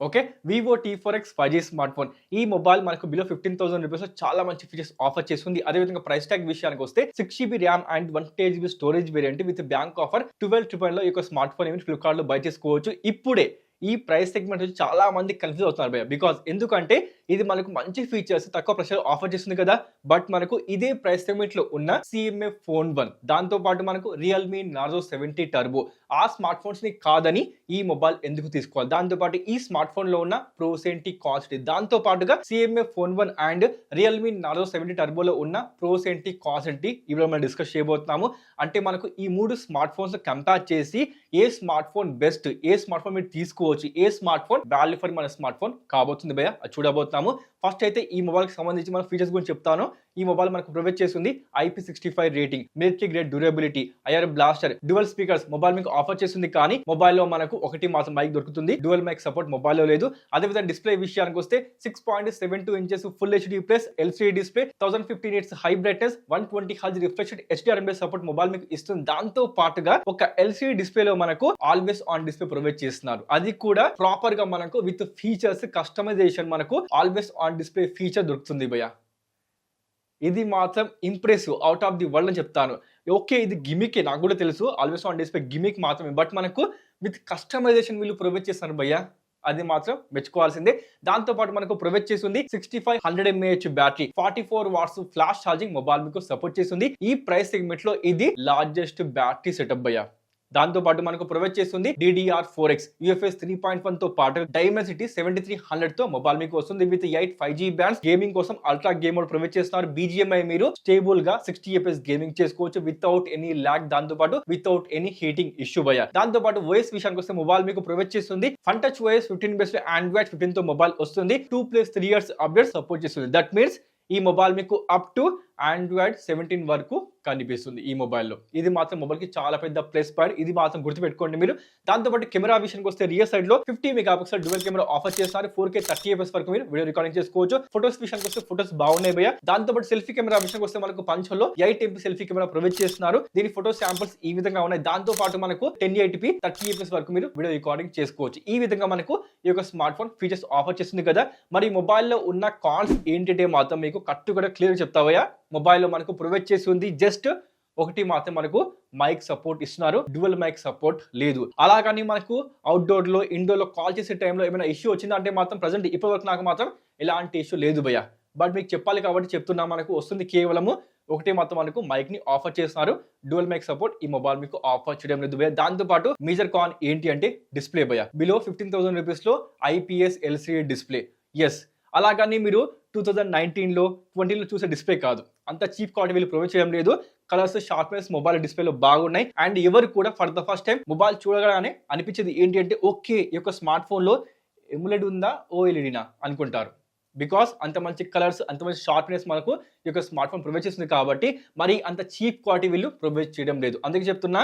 Okay. Vivo T4X 5G smart phone. ఈ mobile మనకు below 15,000 రూపీస్‌లో చాలా మంచి ఫీచర్స్ ఆఫర్ చేస్తుంది. అదేవిధంగా ప్రైస్ ట్యాగ్ విషయానికొస్తే 6GB RAM and 128GB storage variant with bank offer 12,999లో ఈ యొక్క స్మార్ట్ ఫోన్ ఏమి ఫ్లిప్‌కార్ట్‌లో బై చేసుకోవచ్చు. ఇప్పుడే ఈ ప్రైస్ సెగ్మెంట్ వచ్చి చాలా మంది కన్‌ఫ్యూజ్ అవుతున్నారు భయ్యా. ఎందుకంటే ఇది మనకు మంచి ఫీచర్స్ తక్కువ ప్రైస్‌లో ఆఫర్ చేస్తుంది కదా! బట్ మనకు ఇదే ప్రైస్ సెగ్మెంట్‌లో ఉన్న సీఎంఏ ఫోన్ 1 దాంతో పాటు మనకు రియల్‌మీ నార్జో 70 టర్బో ఆ స్మార్ట్ ఫోన్స్‌ని కాదని ఈ మొబైల్ ఎందుకు తీసుకోవాలి? దాంతో పాటు ఈ స్మార్ట్ ఫోన్‌లో ఉన్న ప్రోస్ ఏంటి? కాస్ట్ దాంతో పాటుగా సీఎంఏ ఫోన్ 1 అండ్ రియల్‌మీ నార్జో 70 టర్బోలో ఉన్న ప్రోస్ ఏంటి? కాస్ట్ ఏంటి? ఇవి మనం డిస్కస్ చేయబోతున్నాము. అంటే మనకు ఈ 3 స్మార్ట్ ఫోన్స్ కంపేర్ చేసి ఏ స్మార్ట్ ఫోన్ బెస్ట్? ఏ స్మార్ట్ ఫోన్ మీరు తీసుకోవచ్చు? ఏ స్మార్ట్ ఫోన్ వాల్యూ ఫర్ మన స్మార్ట్ ఫోన్ కాబోతుంది భయ్యా అది చూడబోతున్నాము. ఫస్ట్ అయితే ఈ మొబైల్‌కి సంబంధించి మన ఫీచర్స్ గురించి చెప్తాను. ఈ మొబైల్ మనకు ప్రొవైడ్ చేస్తుంది IP65 rating, military grade durability, IR blaster, dual speakers mobile మీకు ఆఫర్ చేస్తుంది. కానీ మొబైల్‌లో మనకు ఒకటి మాత్రం మైక్ దొరుకుతుంది. డ్యువల్ మైక్ సపోర్ట్ మొబైల్‌లో లేదు. అదేవిధంగా డిస్ప్లే విషయానికి వస్తే 6.72 inches full HD plus LCD display, 1050 nits high brightness, 120 hertz refresh HDR+ support mobile మీకు ఇస్తుంది. దాంతో పాటుగా ఒక ఎల్‌సీడీ డిస్ప్లేలో మనకు ఆల్వేస్ ఆన్ డిస్ప్లే ప్రొవైడ్ చేస్తున్నారు. అది కూడా ప్రాపర్ గా మనకు విత్ ఫీచర్స్ కస్టమైజేషన్ మనకు ఆల్వేస్ ఆన్ డిస్ప్లే ఫీచర్ దొరుకుతుంది భయ్యా. ఇది మాత్రం impressive out of the world అని చెప్తాను. ఓకే, ఇది గిమికే నాకు కూడా తెలుసు. ఆల్వేస్ ఆన్ డిస్ప్లే గిమిక్ మాత్రమే. బట్ మనకు విత్ కస్టమైజేషన్ వీళ్ళు ప్రొవైడ్ చేస్తున్నారు భయ్యా. అది మాత్రం మెచ్చుకోవాల్సిందే. దాంతో పాటు మనకు ప్రొవైడ్ చేస్తుంది 6500 mAh battery, 44 watts flash charging mobile మీకు సపోర్ట్ చేస్తుంది. ఈ ప్రైస్ సెగ్మెంట్ లో ఇది లార్జెస్ట్ బ్యాటరీ సెటప్ భయ్యా. దాంతో పాటు మనకు ప్రొవైడ్ చేస్తుంది DDR4X UFS 3.1 తో పాటు Dimensity 7300 తో మొబైల్ మీకు వస్తుంది. విత్ 8 5G బ్యాండ్స్, గేమింగ్ కోసం అల్ట్రా గేమ్ మోడ్ ప్రొవైడ్ చేస్తున్నారు. BGMI మీరు స్టేబుల్ గా 60 FPS గేమింగ్ చేసుకోవచ్చు వితౌట్ ఎనీ లాగ్, దాంతో పాటు వితౌట్ ఎనీ హీటింగ్ ఇష్యూ భయ్యా. దాంతో పాటు OS విషయానికి వస్తే మొబైల్ మీకు ప్రొవైడ్ చేస్తుంది fun touch OS 15 based Android 15 తో మొబైల్ వస్తుంది. 2+3 years అప్డేట్ సపోర్ట్ చేస్తుంది. దట్ మీన్స్ ఈ మొబైల్ మీకు అప్ టు Android 17 వరకు కనిపిస్తుంది ఈ మొబైల్లో. ఇది మాత్రం మొబైల్ కి చాలా పెద్ద ప్లస్ పాయింట్. ఇది మాత్రం గుర్తుపెట్టుకోండి మీరు. దాంతో పాటు కెమెరా విషయానికి వస్తే రియర్ సైడ్ లో 50 మెగాపిక్సెల్ డ్యువల్ కెమెరా ఆఫర్ చేస్తున్నారు. 4K 30 fps వరకు మీరు వీడియో రికార్డింగ్ చేసుకోవచ్చు. ఫోటోస్ విషయానికి వస్తే ఫోటోస్ బాగున్నాయి భయ్యా. దాంతో పాటు సెల్ఫీ కెమెరా విషయానికి వస్తే మనకు పంచోలో 8MP సెల్ఫీ కెమెరా ప్రొవైడ్ చేస్తున్నారు. దీని ఫోటో శాంపుల్స్ ఈ విధంగా ఉన్నాయి. దాంతో పాటు మనకు 1080p 30 fps వరకు మీరు వీడియో రికార్డింగ్ చేసుకోవచ్చు. ఈ విధంగా మనకు ఈ యొక్క స్మార్ట్ ఫోన్ ఫీచర్స్ ఆఫర్ చేస్తుంది కదా. మరి మొబైల్లో ఉన్న కాన్స్ ఏంటంటే మాత్రం మీకు కట్టు కూడా క్లియర్ చెప్తావయ్యా. మొబైల్లో మనకు ప్రొవైడ్ చేస్తుంది జస్ట్ ఒకటి మాత్రం మనకు మైక్ సపోర్ట్ ఇస్తున్నారు. డ్యువల్ మైక్ సపోర్ట్ లేదు. అలాగని మనకు అవుట్డోర్ లో ఇండోర్ లో కాల్ చేసే టైంలో ఏమైనా ఇష్యూ వచ్చిందా అంటే మాత్రం ప్రజెంట్ ఇప్పటివరకు నాకు మాత్రం ఎలాంటి ఇష్యూ లేదు భయ్యా. బట్ మీకు చెప్పాలి కాబట్టి చెప్తున్నా, మనకు వస్తుంది కేవలము ఒకటే మాత్రం మనకు మైక్ ని ఆఫర్ చేస్తున్నారు. డ్యువల్ మైక్ సపోర్ట్ ఈ మొబైల్ మీకు ఆఫర్ చేయడం లేదు భయ్యా. దాంతో పాటు మేజర్ కాన్ ఏంటి అంటే డిస్ప్లే భయ్యా. బిలో 15,000 రూపీస్ లో IPS LCD డిస్ప్లే. ఎస్, అలాగని మీరు 2019లో 20లో చూసే డిస్ప్లే కాదు. అంత చీప్ క్వాలిటీ వీళ్ళు ప్రొవైడ్ చేయడం లేదు. కలర్స్ షార్ప్నెస్ మొబైల్ డిస్ప్లేలో బాగున్నాయి. అండ్ ఎవరు కూడా for the first time mobile చూడగానే అనిపించేది ఏంటి అంటే ఓకే, ఈ యొక్క స్మార్ట్ ఫోన్ లో ఎములెడ్ ఉందా OLEDనా అనుకుంటారు. బికాస్ అంత మంచి కలర్స్, అంత మంచి షార్ప్నెస్ మనకు ఈ యొక్క స్మార్ట్ ఫోన్ ప్రొవైడ్ చేస్తుంది కాబట్టి మరి అంత చీప్ క్వాలిటీ వీళ్ళు ప్రొవైడ్ చేయడం లేదు. అందుకే చెప్తున్నా,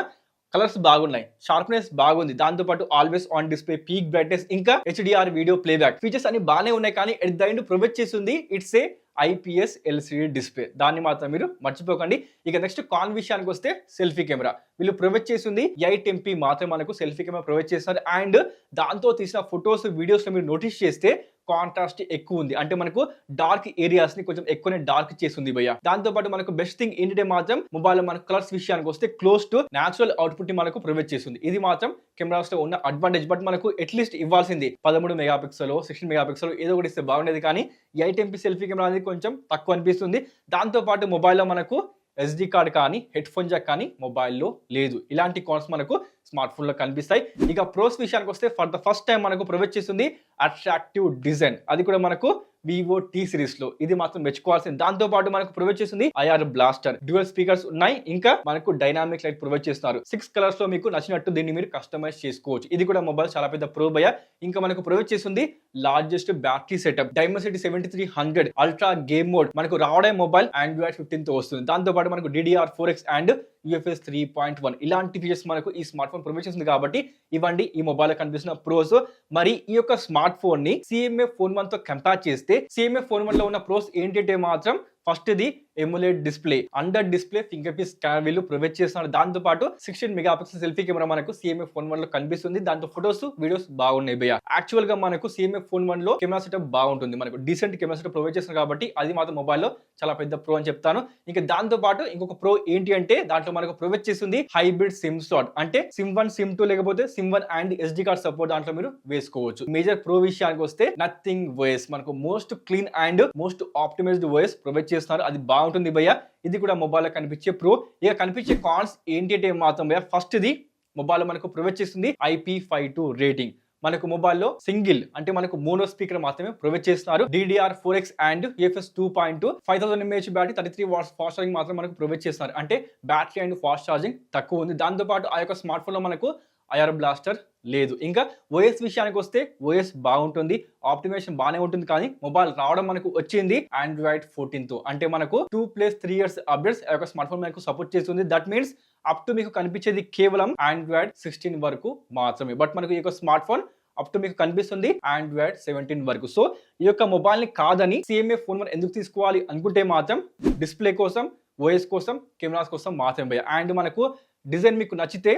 కలర్స్ బాగున్నాయి, షార్ప్నెస్ బాగుంది, దాంతో పాటు always on display, peak brightness, ఇంకా HDR వీడియో ప్లేబ్యాక్ ఫీచర్స్ అన్ని బాగానే ఉన్నాయి. కానీ ఎట్ ద ఎండ్ ప్రొవైడ్ చేస్తుంది it's a IPS LCD display. దాన్ని మాత్రం మీరు మర్చిపోకండి. ఇక నెక్స్ట్ కాన్ విషయానికి వస్తే సెల్ఫీ కెమెరా వీళ్ళు ప్రొవైడ్ చేస్తుంది 8MP మాత్రం మనకు సెల్ఫీ కెమెరా ప్రొవైడ్ చేస్తారు. అండ్ దాంతో తీసిన ఫొటోస్ వీడియోస్ మీరు నోటీస్ చేస్తే కాంట్రాస్ట్ ఎక్కువ ఉంది. అంటే మనకు డార్క్ ఏరియాస్ ని కొంచెం ఎక్కువనే డార్క్ చేస్తుంది భయ్యా. దాంతో పాటు మనకు బెస్ట్ థింగ్ ఏంటంటే మాత్రం మొబైల్ లో మనకు కలర్స్ విషయానికి వస్తే క్లోజ్ టు నేచురల్ అవుట్పుట్ ని మనకు ప్రొవైడ్ చేస్తుంది. ఇది మాత్రం కెమెరాస్ లో ఉన్న అడ్వాంటేజ్. బట్ మనకు అట్లీస్ట్ ఇవ్వాల్సింది 13 మెగాపిక్సెల్ 16 మెగాపిక్సెల్ ఏదో ఒకటి ఇస్తే బాగుండేది. కానీ 8MP సెల్ఫీ కెమెరా అనేది కొంచెం తక్కువ అనిపిస్తుంది. దాంతో పాటు మొబైల్లో మనకు SD కార్డ్ కానీ హెడ్ ఫోన్ జాక్ కానీ మొబైల్లో లేదు. ఇలాంటి కాన్స్ మనకు స్మార్ట్ ఫోన్ లో కనిపిస్తాయి. ఇక ప్రోస్ విషయానికి వస్తే ఫర్ ద ఫస్ట్ టైం మనకు ప్రొవైడ్ చేస్తుంది అట్రాక్టివ్ డిజైన్. అది కూడా మనకు వివో T సిరీస్ లో. ఇది మాత్రం మెచ్చుకోవాల్సింది. దాంతో పాటు మనకు ప్రొవైడ్ చేస్తుంది IR బ్లాస్టర్, డ్యూయల్ స్పీకర్స్ ఉన్నాయి. ఇంకా మనకు డైనామిక్ లైట్ ప్రొవైడ్ చేస్తున్నారు. 6 కలర్స్ లో మీకు నచ్చినట్టు దీన్ని మీరు కస్టమైజ్ చేసుకోవచ్చు. ఇది కూడా మొబైల్ చాలా పెద్ద ప్రో భయ్యా. ఇంకా మనకు ప్రొవైడ్ చేస్తుంది largest battery setup, Dimensity 7300 ultra game mode. మనకు రావడం మొబైల్ Android 15 తో వస్తుంది. దాంతో పాటు మనకు DDR4X అండ్ UFS 3.1 ఇలాంటి ఫీచర్స్ మనకు ఈ స్మార్ట్ ఫోన్ ప్రొవైడ్ చేస్తుంది. కాబట్టి ఇవ్వండి ఈ మొబైల్ లో కనిపిస్తున్న ప్రోస్. మరి ఈ యొక్క స్మార్ట్ ఫోన్ ని CMA ఫోన్ 1 తో కంపేర్ చేస్తే CMA ఫోన్ 1 లో ఉన్న ప్రోస్ ఏంటంటే మాత్రం first the emulate display, under display finger print scanner వీళ్ళు ప్రొవైడ్ చేస్తున్నారు. దాంతో పాటు 16 మెగా పిక్సెల్ సెల్ఫీ కెమెరా మనకు CMF ఫోన్ 1 లో కనిపిస్తుంది. దాంతో ఫోటోస్ వీడియోస్ బాగున్నాయి భయ్య. యాక్చువల్ గా మనకు CMF ఫోన్ 1 లో కెమెరా సెటప్ బాగుంటుంది, మనకు డీసెంట్ కెమెరా సెటప్ ప్రొవైడ్ చేస్తున్నారు కాబట్టి అది మాత్రం మొబైల్లో చాలా పెద్ద ప్రో అని చెప్తాను. ఇంకా దాంతో పాటు ఇంకొక ప్రో ఏంటి అంటే దాంట్లో మనకు ప్రొవైడ్ చేస్తుంది హైబ్రిడ్ సిమ్ స్లాట్, అంటే సిమ్ 1 సిమ్ 2 లేకపోతే SIM 1 and SD card support దాంట్లో మీరు వేసుకోవచ్చు. మేజర్ ప్రో విషయానికి వస్తే నథింగ్ వాయిస్, మనకు most clean and most optimised voice provide చేస్తున్నారు, అది బాగుంటుంది భయ్య. ఇది కూడా మొబైల్లో కనిపించే ప్రో. ఇక కనిపించే కాన్స్ ఏంటి అంటే మాత్రం భయ్య, ఫస్ట్ ఇది మొబైల్లో మనకు ప్రొవైడ్ చేస్తుంది IP52 రేటింగ్. మనకు మొబైల్లో సింగిల్ అంటే మనకు మోనో స్పీకర్ మాత్రమే ప్రొవైడ్ చేస్తున్నారు. DDR4X and UFS 2.2 5000 mAh battery 33 watts fast charging మాత్రం మనకు ప్రొవైడ్ చేస్తున్నారు, అంటే బ్యాటరీ అండ్ ఫాస్ట్ ఛార్జింగ్ తక్కువ ఉంది. దాంతో పాటు ఆ యొక్క స్మార్ట్ ఫోన్ లో మనకు IR బ్లాస్టర్ లేదు. ఇంకా OS విషయానికి వస్తే OS బాగుంటుంది, ఆప్టిమైజేషన్ బాగానే ఉంటుంది. కానీ మొబైల్ రావడం మనకు వచ్చింది Android 14 తో, అంటే మనకు 2+3 years అప్డేట్స్ ఆ యొక్క స్మార్ట్ ఫోన్ మనకు సపోర్ట్ చేస్తుంది. దట్ మీన్స్ అప్ టు మీకు కనిపించేది కేవలం Android 16 వరకు మాత్రమే. బట్ మనకు ఈ యొక్క స్మార్ట్ ఫోన్ అప్ టు మీకు కనిపిస్తుంది Android 17 వరకు. సో ఈ యొక్క మొబైల్ ని కాదని CMF ఫోన్ 1 ఎందుకు తీసుకోవాలి అనుకుంటే మాత్రం డిస్ప్లే కోసం, OS కోసం, కెమెరాస్ కోసం మాత్రమే. అండ్ మనకు డిజైన్ మీకు నచ్చితే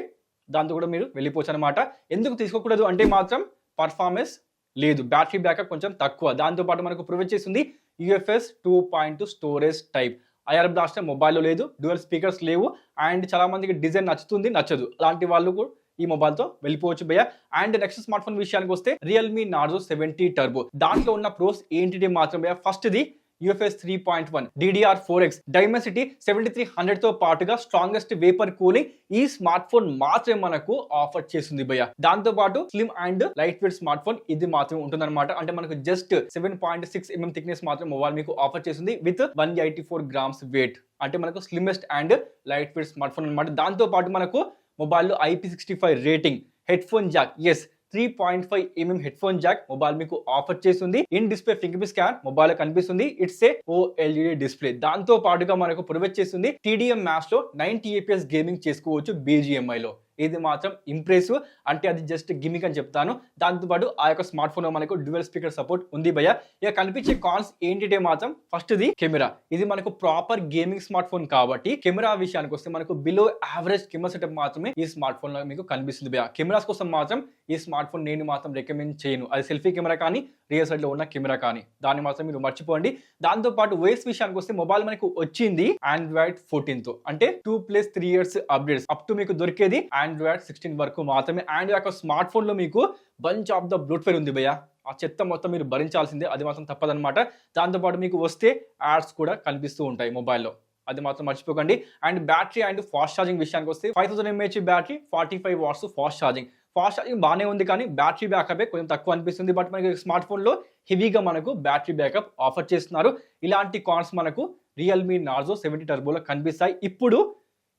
దాంతో కూడా మీరు వెళ్ళిపోవచ్చు అనమాట. ఎందుకు తీసుకోకూడదు అంటే మాత్రం పర్ఫార్మెన్స్ లేదు, బ్యాటరీ బ్యాకప్ కొంచెం తక్కువ. దాంతోపాటు మనకు ప్రొవైడ్ చేస్తుంది UFS 2.2 storage type. IR blaster మొబైల్లో లేదు, డ్యూయల్ స్పీకర్స్ లేవు. అండ్ చాలా మందికి డిజైన్ నచ్చుతుంది, నచ్చదు, అలాంటి వాళ్ళు కూడా ఈ మొబైల్తో వెళ్ళిపోవచ్చు భయ్య. అండ్ నెక్స్ట్ స్మార్ట్ ఫోన్ విషయానికి వస్తే Realme Narzo 70 టర్బో. దాంట్లో ఉన్న ప్రోస్ ఏంటి మాత్రం భయ్య, ఫస్ట్ ఇది UFS 3.1 DDR4X Dimensity 7300 తో పాటుగా స్ట్రాంగెస్ట్ వేపర్ కూలింగ్ ఈ స్మార్ట్ ఫోన్ మాత్రమే మనకు ఆఫర్ చేస్తుంది భయ్య. దాంతో పాటు slim and light weight smart phone ఇది మాత్రమే ఉంటుందన్నమాట. అంటే మనకు జస్ట్ 7.6 mm థిక్నెస్ మాత్రం మొబైల్ మీకు ఆఫర్ చేస్తుంది విత్ 184 grams వెయిట్, అంటే మనకు slimmest and light weight smart phone అనమాట. దాంతో పాటు మనకు మొబైల్లో IP65 rating, head phone Jack, 3.5 mm head phone Jack mobile మీకు ఆఫర్ చేస్తుంది. In display finger print scan mobile కనిపిస్తుంది. It's a OLED display. దాంతో పాటుగా మనకు ప్రొవైడ్ చేస్తుంది TDM మ్యాక్స్ లో 90 FPS గేమింగ్ చేసుకోవచ్చు BGMI లో. ఇది మాత్రం ఇంప్రెసివ్, అంటే అది జస్ట్ గిమిక్ అని చెప్తాను. దాంతోపాటు ఆ యొక్క స్మార్ట్ ఫోన్ లో మనకు డ్యూయల్ స్పీకర్ సపోర్ట్ ఉంది భయ్య. ఇక కనిపించే కాన్స్ ఏంటంటే మాత్రం ఫస్ట్ ఇది కెమెరా. ఇది మనకు ప్రాపర్ గేమింగ్ స్మార్ట్ ఫోన్ కాబట్టి కెమెరా విషయానికి వస్తే మనకు బిలో యావరేజ్ కెమెరా సెటప్ మాత్రమే ఈ స్మార్ట్ ఫోన్ లో మీకు కనిపిస్తుంది భయ్య. కెమెరాస్ కోసం మాత్రం ఈ స్మార్ట్ ఫోన్ నేను మాత్రం రికమెండ్ చేయను, అది సెల్ఫీ కెమెరా కానీ రియల్ సైడ్ లో ఉన్న కెమెరా కానీ, దాన్ని మాత్రం మీరు మర్చిపోండి. దాంతో పాటు OS విషయానికి వస్తే మొబైల్ మనకు వచ్చింది Android 14 తో, అంటే 2+3 years అప్డేట్స్ అప్ టు మీకు దొరికేది Android 16 వరకు మాత్రమే. అండ్ యొక్క స్మార్ట్ ఫోన్ లో మీకు బంచ్ ఆఫ్ ద బ్లూట్వేర్ ఉంది భయ్య, ఆ చెత్త మొత్తం మీరు భరించాల్సిందే, అది మాత్రం తప్పదన్నమాట. దాంతోపాటు మీకు వస్తే యాడ్స్ కూడా కనిపిస్తూ ఉంటాయి మొబైల్లో, అది మాత్రం మర్చిపోకండి. And battery and fast charging విషయానికి వస్తే 5000 mAh battery, 45 watts fast charging. Fast charging బాగానే ఉంది కానీ బ్యాటరీ బ్యాకప్ కొంచెం తక్కువ అనిపిస్తుంది. బట్ మనకి స్మార్ట్ ఫోన్లో హెవీగా మనకు బ్యాటరీ బ్యాకప్ ఆఫర్ చేస్తున్నారు. ఇలాంటి కాన్స్ మనకు Realme Narzo 70 టర్బోలో కనిపిస్తాయి. ఇప్పుడు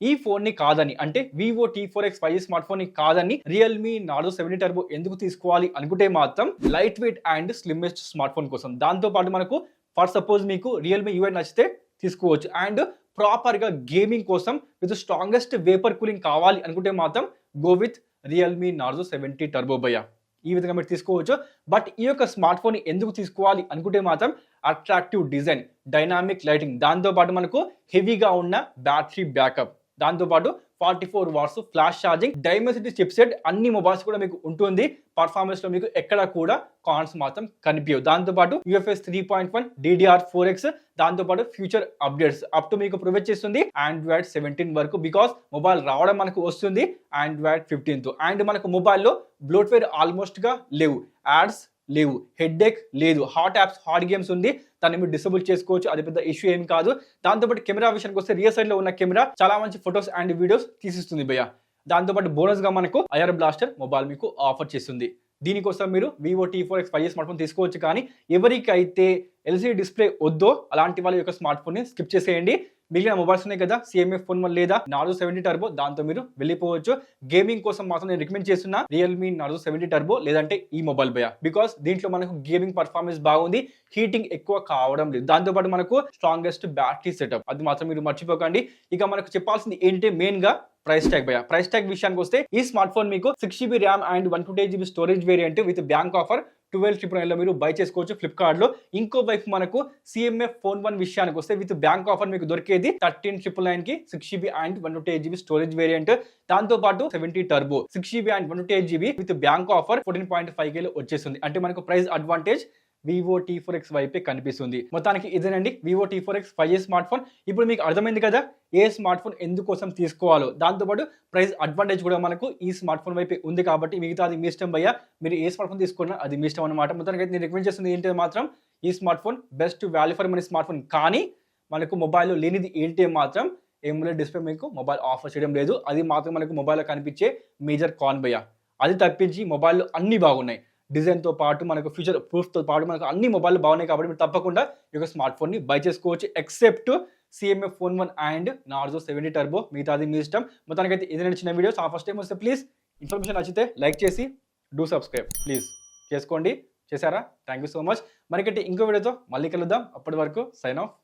ఈ ఫోన్ ని కాదని, అంటే Vivo T4X 5G smart phone ని కాదని Realme Narzo 70 టర్బో ఎందుకు తీసుకోవాలి అనుకుంటే మాత్రం light weight and slimmest smart phone కోసం. దాంతో పాటు మనకు ఫర్ సపోజ్ మీకు Realme UI నచ్చితే తీసుకోవచ్చు. అండ్ ప్రాపర్ గా గేమింగ్ కోసం విత్ స్ట్రాంగెస్ట్ వేపర్ కూలింగ్ కావాలి అనుకుంటే మాత్రం go with Realme Narzo 70 turbo భయ్య. ఈ విధంగా మీరు తీసుకోవచ్చు. బట్ ఈ యొక్క స్మార్ట్ ఫోన్ ఎందుకు తీసుకోవాలి అనుకుంటే మాత్రం అట్రాక్టివ్ డిజైన్, డైనామిక్ లైటింగ్, దాంతో పాటు మనకు హెవీగా ఉన్న బ్యాటరీ బ్యాకప్, దాంతోపాటు 44 watts flash charging, Dimensity chipset అన్ని మొబైల్స్ కూడా మీకు ఉంటుంది. పర్ఫార్మెన్స్ లో మీకు ఎక్కడ కూడా కాన్స్ మాత్రం కనిపించవు. దాంతోపాటు UFS 3.1 DDR4X, దాంతోపాటు ఫ్యూచర్ అప్డేట్స్ అప్ టు మీకు ప్రొవైడ్ చేస్తుంది Android 17 వరకు. బికాస్ మొబైల్ రావడం మనకు వస్తుంది Android 15 తో. అండ్ మనకు మొబైల్లో బ్లోట్వేర్ ఆల్మోస్ట్ గా లేవు, యాడ్స్ లేవు, హెడ్ఏక్ లేదు, హాట్ యాప్స్, హాట్ గేమ్స్ ఉంది, దాన్ని మీరు డిసేబుల్ చేసుకోవచ్చు, అది పెద్ద ఇష్యూ ఏం కాదు. దాంతోపాటు కెమెరా విషయానికి వస్తే రియర్ సైడ్ లో ఉన్న కెమెరా చాలా మంచి ఫొటోస్ అండ్ వీడియోస్ తీసిస్తుంది భయ్య. దాంతోపాటు బోనస్ గా మనకు IR బ్లాస్టర్ మొబైల్ మీకు ఆఫర్ చేస్తుంది. దీనికోసం మీరు Vivo T4X 5G smart phone తీసుకోవచ్చు. కానీ ఎవరికైతే LCD డిస్ప్లే వద్దో అలాంటి వాళ్ళ యొక్క స్మార్ట్ ఫోన్ ని స్కిప్ చేసేయండి. మిగిలిన మొబైల్స్ ఉన్నాయి కదా, CMF ఫోన్ 1 లేదా Narzo 70 టర్బో, దాంతో మీరు వెళ్ళిపోవచ్చు. గేమింగ్ కోసం మాత్రం నేను రికమెండ్ చేస్తున్నా Realme Narzo 70 టర్బో లేదంటే ఈ మొబైల్ భయ్య. బికాస్ దీంట్లో మనకు గేమింగ్ పర్ఫార్మెన్స్ బాగుంది, హీటింగ్ ఎక్కువ కావడం లేదు, దాంతోపాటు మనకు స్ట్రాంగెస్ట్ బ్యాటరీ సెటప్, అది మాత్రం మీరు మర్చిపోకండి. ఇక మనకు చెప్పాల్సింది ఏంటంటే మెయిన్ గా ప్రైస్ ట్యాగ్ విషయానికి వస్తే ఈ స్మార్ట్ ఫోన్ మీకు 6GB RAM and 128GB storage variant with bank offer 12,999 లో మీరు బై చేసుకోవచ్చు ఫ్లిప్కార్ట్ లో. ఇంకో వైపు మనకు CMF Phone 1 విషయానికి వస్తే విత్ బ్యాంక్ ఆఫర్ మీకు దొరికేది 13,999 కి 6GB and 128GB storage variant, దాంతో పాటు 70 turbo 6GB and 128GB with bank offer 14.5K లో వచ్చేస్తుంది. అంటే మనకు ప్రైస్ అడ్వాంటేజ్ Vivo T4X వైపే కనిపిస్తుంది. మొత్తానికి ఇదేనండి Vivo T4X 5G smart phone. ఇప్పుడు మీకు అర్థమైంది కదా ఏ స్మార్ట్ ఫోన్ ఎందుకోసం తీసుకోవాలో. దాంతోపాటు ప్రైస్ అడ్వాంటేజ్ కూడా మనకు ఈ స్మార్ట్ ఫోన్ వైపే ఉంది కాబట్టి మిగతా అది మీ ఇష్టం భయ్యా. మీరు ఏ స్మార్ట్ ఫోన్ తీసుకున్నా అది మీ ఇష్టం అనమాట. మొత్తానికి అయితే నేను రికమెండ్ చేస్తుంది ఏంటి మాత్రం ఈ smart phone best value for money smart phone. కానీ మనకు మొబైల్లో లేనిది ఏంటి మాత్రం AMOLED డిస్ప్లే మీకు మొబైల్ ఆఫర్ చేయడం లేదు. అది మాత్రం మనకు మొబైల్లో కనిపించే మేజర్ కాన్ భయ్యా. అది తప్పించి మొబైల్లో అన్ని బాగున్నాయి. డిజైన్తో పాటు మనకు ఫ్యూచర్ ప్రూఫ్తో పాటు మనకు అన్ని మొబైల్ బాగున్నాయి కాబట్టి మీరు తప్పకుండా ఈ యొక్క స్మార్ట్ ఫోన్ని బై చేసుకోవచ్చు. Except CMF Phone 1 and Narzo 70 turbo, మిగతాది మీ ఇష్టం. మొత్తానికైతే ఇది చిన్న వీడియో. ఫస్ట్ టైం వస్తే ప్లీజ్ ఇన్ఫర్మేషన్ నచ్చితే లైక్ చేసి డూ సబ్స్క్రైబ్ ప్లీజ్ చేసుకోండి. చేశారా? Thank you so much. మనకైతే ఇంకో వీడియోతో మళ్ళీ కలుద్దాం. అప్పటి వరకు సైన్ ఆఫ్.